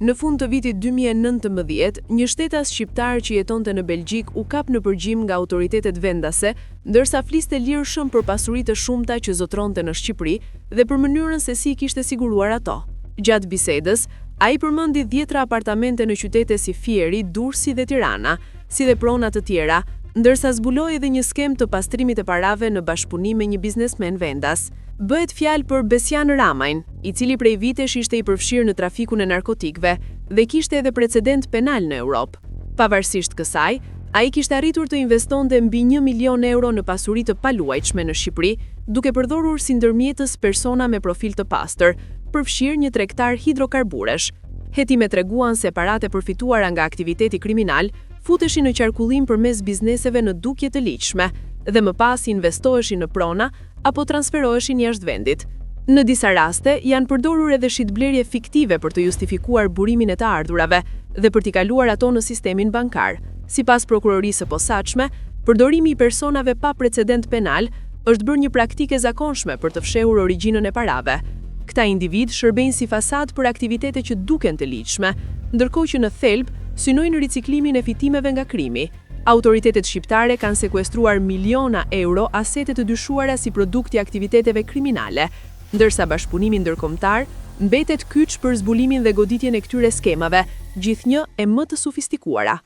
Në fund të vitit 2019, një shtetas shqiptar që jetonte në Belgjik u kap në përgjim nga autoritetet vendase, ndërsa fliste lirshëm për pasuri të shumta që zotronte në Shqipëri dhe për mënyrën se si kishte siguruar ato. Gjatë bisedës, ai përmendi 10 apartamente në qytete si Fieri, Durrësi dhe Tirana, si dhe prona të tjera, ndërsa zbuloi edhe një skem të pastrimit të parave në bashkëpunim me një biznesmen vendas. Bëhet fjalë për Besjan Ramajn, i cili prej vitesh ishte i përfshirë në trafikun e narkotikëve dhe kishte edhe precedent penal në Europë. Pavarësisht kësaj, ai kishte arritur të investonte mbi 1 milion euro në pasuri të paluajtshme në Shqipëri, duke përdorur si ndërmjetës persona me profil të pastër, përfshirë një tregtar hidrokarburesh. Hetimet treguan se paratë përfituara nga aktiviteti kriminal futeshin në qarkullim përmes bizneseve në dukje të ligjshme dhe më pas investoheshin në prona apo transferoheshin jashtë vendit. Në disa raste, janë përdorur edhe shitblerje fiktive për të justifikuar burimin e të ardhurave dhe për t'i kaluar ato në sistemin bankar. Sipas prokurorisë së posaçme, përdorimi i personave pa precedent penal është bërë një praktike zakonshme për të fshehur origjinën e parave. Këta individ shërbejnë si fasad për aktivitete që duken të ligjshme, ndërkohë që në thelb synojnë riciklimin e fitimeve nga krimi. Autoritetet shqiptare kanë sekuestruar miliona euro asete të dyshuara si produkti aktiviteteve kriminale, ndërsa bashkëpunimi ndërkombëtar mbetet kyç për zbulimin dhe goditjen e këtyre skemave, gjithnjë e më të sofistikuara.